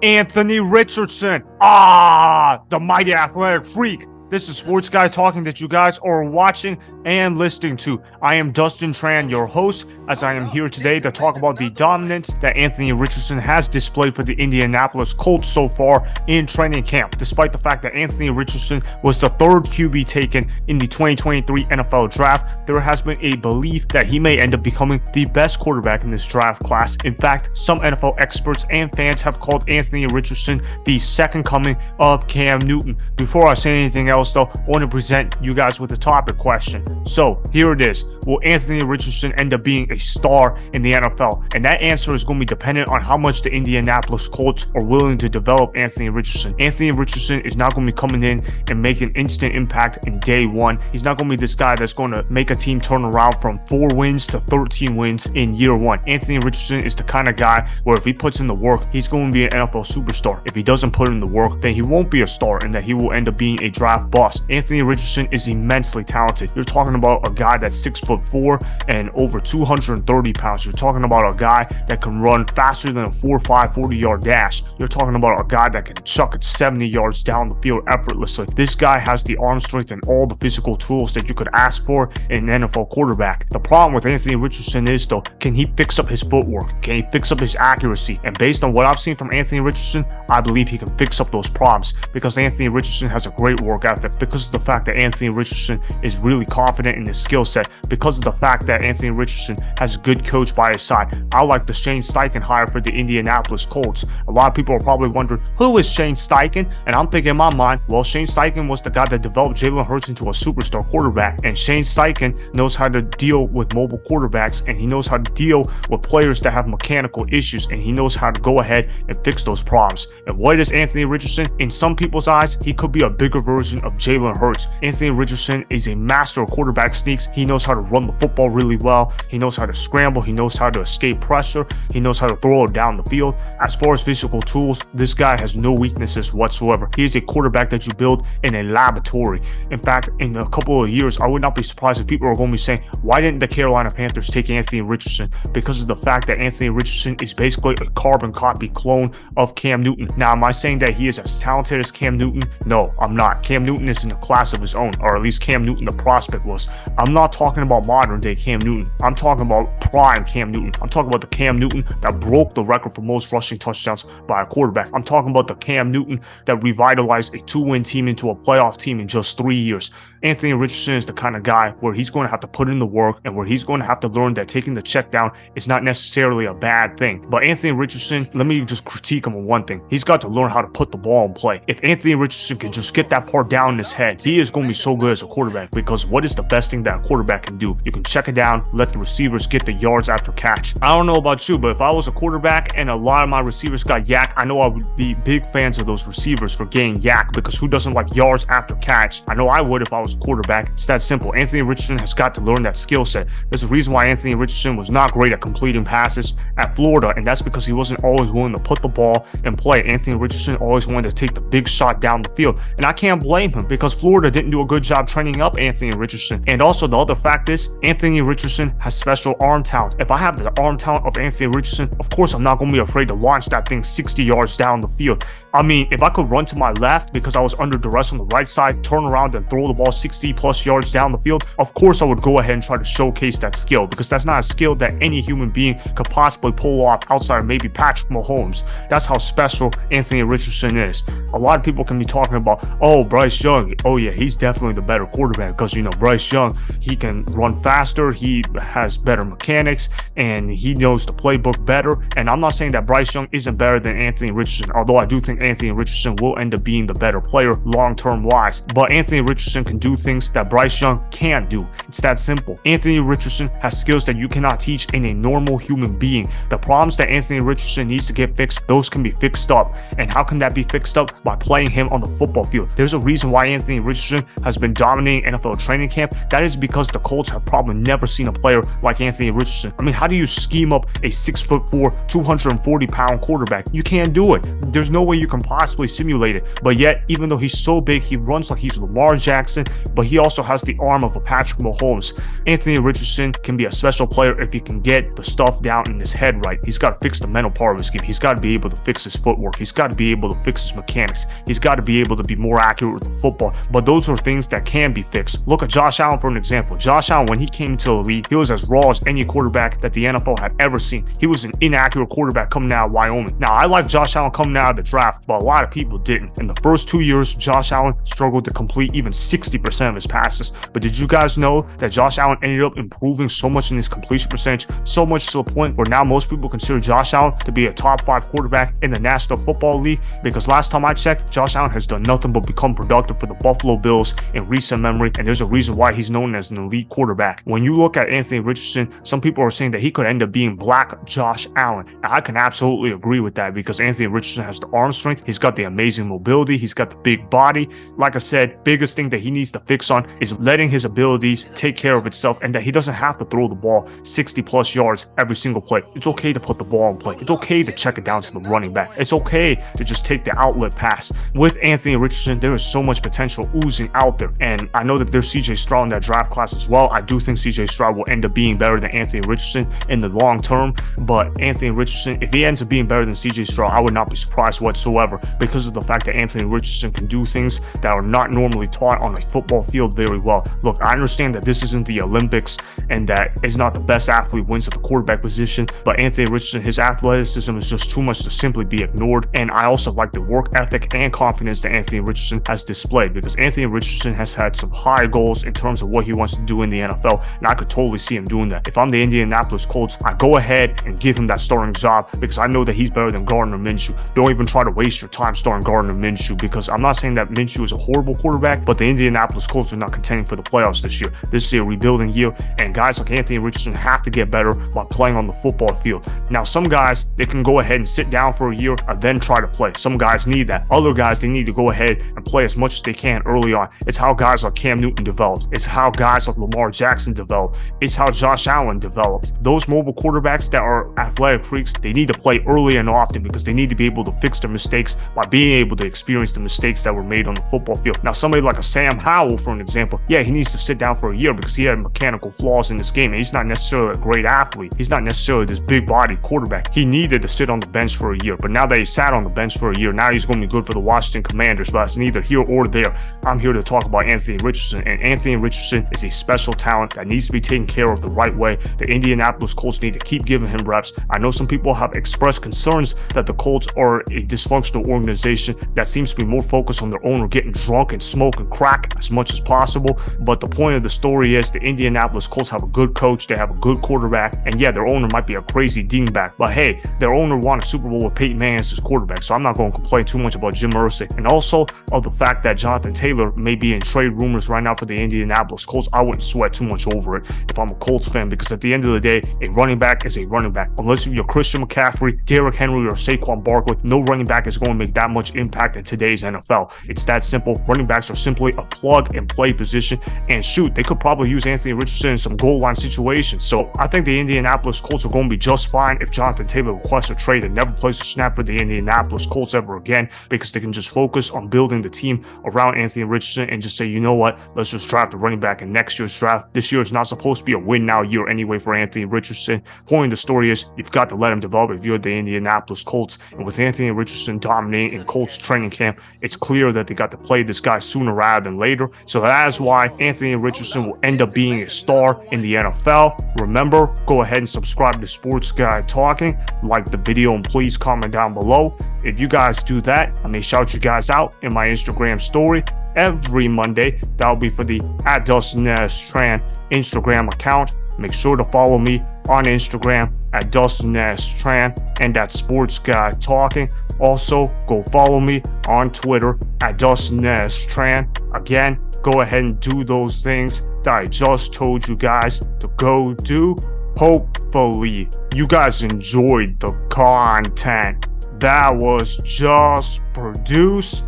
Anthony Richardson. The mighty athletic freak. This is Sports Guy Talking that you guys are watching and listening to. I am Dustin Tran, your host, as I am here today to talk about the dominance that Anthony Richardson has displayed for the Indianapolis Colts so far in training camp. Despite the fact that Anthony Richardson was the third QB taken in the 2023 NFL Draft, there has been a belief that he may end up becoming the best quarterback in this draft class. In fact, some NFL experts and fans have called Anthony Richardson the second coming of Cam Newton. Before I say anything else, though, I want to present you guys with a topic question. So here it is. Will Anthony Richardson end up being a star in the NFL? And that answer is going to be dependent on how much the Indianapolis Colts are willing to develop Anthony Richardson. Anthony Richardson is not going to be coming in and make an instant impact in day one. He's not going to be this guy that's going to make a team turn around from 4 wins to 13 wins in year one. Anthony Richardson is the kind of guy where if he puts in the work, he's going to be an NFL superstar. If he doesn't put in the work, then he won't be a star, and that he will end up being a draft bust. Anthony Richardson is immensely talented. You're talking about a guy that's 6'4" and over 230 pounds. You're talking about a guy that can run faster than a 4.5 40-yard dash. You're talking about a guy that can chuck it 70 yards down the field effortlessly. This guy has the arm strength and all the physical tools that you could ask for in an NFL quarterback. The problem with Anthony Richardson is, though, can he fix up his footwork? Can he fix up his accuracy? And based on what I've seen from Anthony Richardson, I believe he can fix up those problems, because Anthony Richardson has a great work ethic, because of the fact that Anthony Richardson is really confident in his skill set, because of the fact that Anthony Richardson has a good coach by his side. I like the Shane Steichen hire for the Indianapolis Colts. A lot of people are probably wondering, who is Shane Steichen? And I'm thinking in my mind, well, Shane Steichen was the guy that developed Jalen Hurts into a superstar quarterback. And Shane Steichen knows how to deal with mobile quarterbacks, and he knows how to deal with players that have mechanical issues, and he knows how to go ahead and fix those problems. And what is Anthony Richardson? In some people's eyes, he could be a bigger version of Jalen Hurts. Anthony Richardson is a master of quarterback sneaks. He knows how to run the football really well. He knows how to scramble. He knows how to escape pressure. He knows how to throw it down the field. As far as physical tools, this guy has no weaknesses whatsoever. He is a quarterback that you build in a laboratory. In fact, in a couple of years, I would not be surprised if people are going to be saying, why didn't the Carolina Panthers take Anthony Richardson? Because of the fact that Anthony Richardson is basically a carbon copy clone of Cam Newton. Now, am I saying that he is as talented as Cam Newton? No, I'm not. Cam Newton is in a class of his own, or at least Cam Newton, the prospect, was. I'm not talking about modern day Cam Newton. I'm talking about prime Cam Newton. I'm talking about the Cam Newton that broke the record for most rushing touchdowns by a quarterback. I'm talking about the Cam Newton that revitalized a 2-win team into a playoff team in just 3 years. Anthony Richardson is the kind of guy where he's going to have to put in the work, and where he's going to have to learn that taking the check down is not necessarily a bad thing. But Anthony Richardson, let me just critique him on one thing. He's got to learn how to put the ball in play. If Anthony Richardson can just get that part down in his head, he is going to be so good as a quarterback, because what is the best thing that a quarterback can do? You can check it down, let the receivers get the yards after catch. I don't know about you, but if I was a quarterback and a lot of my receivers got yak, I know I would be big fans of those receivers for getting yak, because who doesn't like yards after catch? I know I would if I was a quarterback. It's that simple. Anthony Richardson has got to learn that skill set. There's a reason why Anthony Richardson was not great at completing passes at Florida, and that's because he wasn't always willing to put the ball in play. Anthony Richardson always wanted to take the big shot down the field, and I can't blame him, because Florida didn't do a good job training up Anthony Richardson. And also, the other fact is, Anthony Richardson has special arm talent. If I have the arm talent of Anthony Richardson, of course I'm not going to be afraid to launch that thing 60 yards down the field. I mean, if I could run to my left because I was under duress on the right side, turn around and throw the ball 60 plus yards down the field, of course I would go ahead and try to showcase that skill, because that's not a skill that any human being could possibly pull off outside of maybe Patrick Mahomes. That's how special Anthony Richardson is. A lot of people can be talking about, oh, Bryce Young, oh yeah, he's definitely the better quarterback, because, you know, Bryce Young, he can run faster, he has better mechanics, and he knows the playbook better. And I'm not saying that Bryce Young isn't better than Anthony Richardson, although I do think Anthony Richardson will end up being the better player long-term wise. But Anthony Richardson can do things that Bryce Young can't do. It's that simple. Anthony Richardson has skills that you cannot teach in a normal human being. The problems that Anthony Richardson needs to get fixed, those can be fixed up. And how can that be fixed up? By playing him on the football field. There's a reason why Anthony Richardson has been dominating NFL training camp. That is because the Colts have probably never seen a player like Anthony Richardson. I mean, how do you scheme up a 6'4", 240-pound quarterback? You can't do it. There's no way you can possibly simulate it. But yet, even though he's so big, he runs like he's Lamar Jackson. but he also has the arm of a Patrick Mahomes. Anthony Richardson can be a special player if he can get the stuff down in his head right. He's got to fix the mental part of his game. He's got to be able to fix his footwork. He's got to be able to fix his mechanics. He's got to be able to be more accurate with the football. But those are things that can be fixed. Look at Josh Allen for an example. Josh Allen, when he came into the league, he was as raw as any quarterback that the NFL had ever seen. He was an inaccurate quarterback coming out of Wyoming. Now, I like Josh Allen coming out of the draft, but a lot of people didn't. In the first 2 years, Josh Allen struggled to complete even 60% of his passes. But did you guys know that Josh Allen ended up improving so much in his completion percentage, so much to the point where now most people consider Josh Allen to be a top 5 quarterback in the National Football League? Because last time I checked, Josh Allen has done nothing but become productive for the Buffalo Bills in recent memory, and there's a reason why he's known as an elite quarterback. When you look at Anthony Richardson, some people are saying that he could end up being Black Josh Allen. And I can absolutely agree with that because Anthony Richardson has the arm strength, he's got the amazing mobility, he's got the big body. Like I said, biggest thing that he needs to fix on is letting his abilities take care of itself, and that he doesn't have to throw the ball 60 plus yards every single play. It's okay to put the ball in play. It's okay to check it down to the running back. It's okay to just take the outlet pass. With Anthony Richardson, there is so much potential oozing out there, and I know that there's CJ Stroud in that draft class as well. I do think CJ Stroud will end up being better than Anthony Richardson in the long term, but Anthony Richardson, if he ends up being better than CJ Stroud, I would not be surprised whatsoever because of the fact that Anthony Richardson can do things that are not normally taught on a football field very well. Look, I understand that this isn't the Olympics and that is not the best athlete wins at the quarterback position, but Anthony Richardson, his athleticism is just too much to simply be ignored. And I also like the work ethic and confidence that Anthony Richardson has displayed, because Anthony Richardson has had some high goals in terms of what he wants to do in the NFL, and I could totally see him doing that. If I'm the Indianapolis Colts, I go ahead and give him that starting job because I know that he's better than Gardner Minshew. Don't even try to waste your time starting Gardner Minshew, because I'm not saying that Minshew is a horrible quarterback, but the Indianapolis Colts are not contending for the playoffs this year. This is a rebuilding year, and guys like Anthony Richardson have to get better while playing on the football field. Now, some guys, they can go ahead and sit down for a year and then try to play. Some guys need that. Other guys, they need to go ahead and play as much as they can early on. It's how guys like Cam Newton developed. It's how guys like Lamar Jackson developed. It's how Josh Allen developed. Those mobile quarterbacks that are athletic freaks, they need to play early and often because they need to be able to fix their mistakes by being able to experience the mistakes that were made on the football field. Now, somebody like a Sam Howell, for an example, yeah, he needs to sit down for a year because he had mechanical flaws in this game, and he's not necessarily a great athlete. He's not necessarily this big-bodied quarterback. He needed to sit on the bench for a year, but now that he sat on the bench for a year, now he's going to be good for the Washington Commanders, but that's neither here or there. I'm here to talk about Anthony Richardson, and Anthony Richardson is a special talent that needs to be taken care of the right way. The Indianapolis Colts need to keep giving him reps. I know some people have expressed concerns that the Colts are a dysfunctional organization that seems to be more focused on their owner getting drunk and smoke and crack as much as possible, but the point of the story is the Indianapolis Colts have a good coach, they have a good quarterback, and yeah, their owner might be a crazy dingbat, but hey, their owner won a Super Bowl with Peyton Manning as his quarterback, so I'm not going to complain too much about Jim Irsay. And also of the fact that Jonathan Taylor may be in trade rumors right now for the Indianapolis Colts, I wouldn't sweat too much over it if I'm a Colts fan, because at the end of the day, a running back is a running back. Unless you're Christian McCaffrey, Derrick Henry, or Saquon Barkley, no running back is going to make that much impact in today's NFL. It's that simple. Running backs are simply a plug and play position, and shoot, they could probably use Anthony Richardson in some goal line situations. So I think the Indianapolis Colts are going to be just fine if Jonathan Taylor requests a trade and never plays a snap for the Indianapolis Colts ever again, because they can just focus on building the team around Anthony Richardson and just say, you know what, let's just draft a running back in next year's draft. This year is not supposed to be a win now year anyway for Anthony Richardson. Point of the story is you've got to let him develop if you're the Indianapolis Colts. And with Anthony Richardson dominating in Colts training camp, it's clear that they got to play this guy sooner rather than later. So that is why Anthony Richardson will end up being a star in the NFL. Remember, go ahead and subscribe to Sports Guy Talking, like the video, and please comment down below. If you guys do that, I may shout you guys out in my Instagram story every Monday. That'll be for the @Dustin Tran Instagram account. Make sure to follow me on Instagram @Dustin Tran and Sports Guy Talking. Also, go follow me on Twitter @Dustin Tran. Again, go ahead and do those things that I just told you guys to go do. Hopefully, you guys enjoyed the content that was just produced.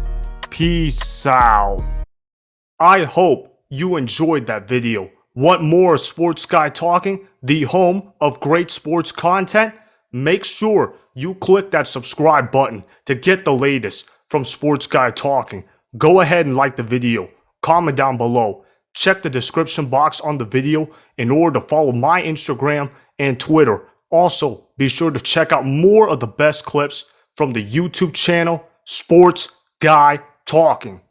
Peace out. I hope you enjoyed that video. Want more Sports Guy Talking, the home of great sports content? Make sure you click that subscribe button to get the latest from Sports Guy Talking. Go ahead and like the video. comment down below. Check the description box on the video in order to follow my Instagram and Twitter. Also, be sure to check out more of the best clips from the YouTube channel, Sports Guy Talking.